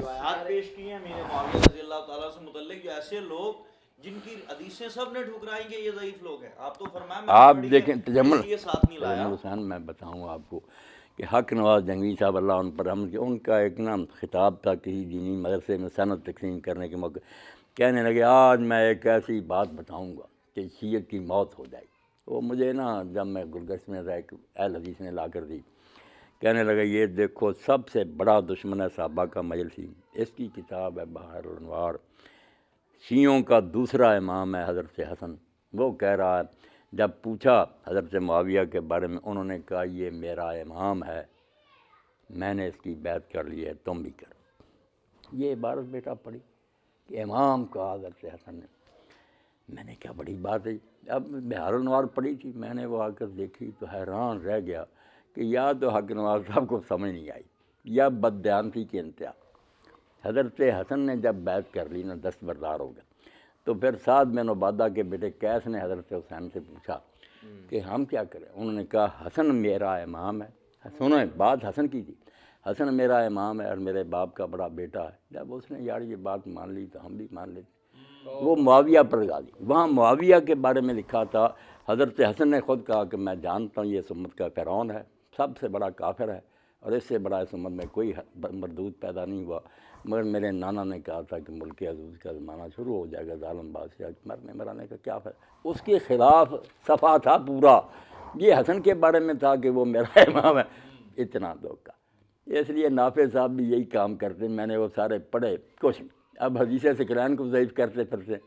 روایات پیش کی ہیں امیر معاویہ رضی اللہ تعالیٰ سے متعلق، ایسے لوگ جن کی حدیثیں سب نے ٹھکرائیں گے یہ ضعیف لوگ ہیں. آپ تو فرمایا میں آپ نے پڑھی دیکھیں ہے اس لیے ساتھ نہیں لایا. حسین میں بتاؤں آپ کو کہ حق نواز جنگوی صاحب اللہ ان پر رحمت، ان کا ایک نا خطاب تھا کسی دینی مدرسے میں سند تقسیم کرنے کے موقع. کہنے لگے آج میں ایک ایسی بات بتاؤں گا کہ شیعت کی موت ہو جائے گی. وہ مجھے نا جب میں گلگشت میں ایک اہل حدیث نے لا کر دی، کہنے لگا یہ دیکھو سب سے بڑا دشمن ہے صحابہ کا مجلسی، اس کی کتاب ہے بحر الانوار، شیعوں کا دوسرا امام ہے حضرت حسن. وہ کہہ رہا ہے جب پوچھا حضرت معاویہ کے بارے میں، انہوں نے کہا یہ میرا امام ہے، میں نے اس کی بیعت کر لی ہے، تم بھی کرو. یہ عبارت بیٹا پڑھی کہ امام کا حضرت حسن نے. میں نے کیا بڑی بات ہے. اب بحر الانوار پڑھی تھی، میں نے وہ آ کر دیکھی تو حیران رہ گیا کہ یا تو حق نواز صاحب کو سمجھ نہیں آئی یا بددیانتی کی انتہا. حضرت حسن نے جب بیعت کر لی نا دستبردار ہو گیا، تو پھر سعد بن عبادہ کے بیٹے قیس نے حضرت حسین سے پوچھا کہ ہم کیا کریں. انہوں نے کہا حسن میرا امام ہے. سنو بات حسن کی تھی، حسن میرا امام ہے اور میرے باپ کا بڑا بیٹا ہے. جب اس نے یار یہ بات مان لی تو ہم بھی مان لیتے. وہ معاویہ پر لگا دی. وہاں معاویہ کے بارے میں لکھا تھا، حضرت حسن نے خود کہا کہ میں جانتا ہوں یہ اس امت کا فرعون ہے، سب سے بڑا کافر ہے، اور اس سے بڑا اس امت میں کوئی مردود پیدا نہیں ہوا. مگر میرے نانا نے کہا تھا کہ ملک عزوز کا زمانہ شروع ہو جائے گا، ظالم بادشاہ مرنے مرانے کا کیا فرق. اس کے خلاف صفحہ تھا پورا. یہ حسن کے بارے میں تھا کہ وہ میرا امام ہے. اتنا دھوکہ. اس لیے نافع صاحب بھی یہی کام کرتے. میں نے وہ سارے پڑھے کچھ. اب حدیث ثقلین کو ضعیف کرتے پھرتے.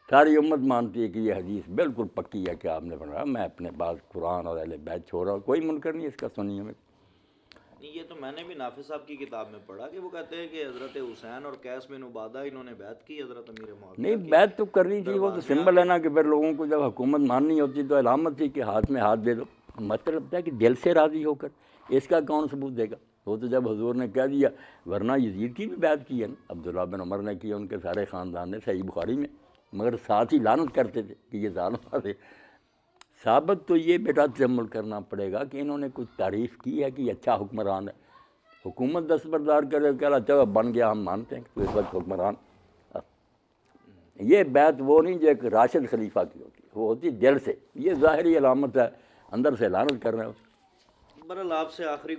ساری امت مانتی ہے کہ یہ حدیث بالکل پکی ہے کہ آپ نے پڑھا. میں اپنے پاس قرآن اور اہل بیت چھوڑ رہا ہوں، کوئی منکر نہیں اس کا سنی ہمیں. یہ تو میں نے بھی نافع صاحب کی کتاب میں پڑھا کہ وہ کہتے ہیں کہ حضرت حسین اور قیس بن عبادہ انہوں نے بیعت کی حضرت امیر معاویہ نہیں کی. بیعت تو کرنی تھی، وہ تو سمبل ہے نا کہ پھر لوگوں کو جب حکومت ماننی ہوتی تو علامت تھی کہ ہاتھ میں ہاتھ دے دو. مطلب ہے کہ دل سے راضی ہو کر. اس کا کون ثبوت دے گا؟ وہ تو جب حضور نے کہہ دیا. ورنہ یزید کی بھی بیعت کی ہے نا، عبداللہ بن عمر نے کی، ان کے سارے خاندان نے، صحیح بخاری میں. مگر ساتھ ہی لعنت کرتے تھے کہ یہ ظالم تھے. ثابت تو یہ بیٹا تجمل کرنا پڑے گا کہ انہوں نے کچھ تعریف کی ہے کہ یہ اچھا حکمران ہے. حکومت دستبردار کرے کہہ رہا چلو بن گیا ہم مانتے ہیں کہ اس وقت حکمران. یہ بیعت وہ نہیں جو ایک راشد خلیفہ کی ہوتی، وہ ہوتی دل سے. یہ ظاہری علامت ہے، اندر سے لعنت کر رہے ہو. برحال آپ سے آخری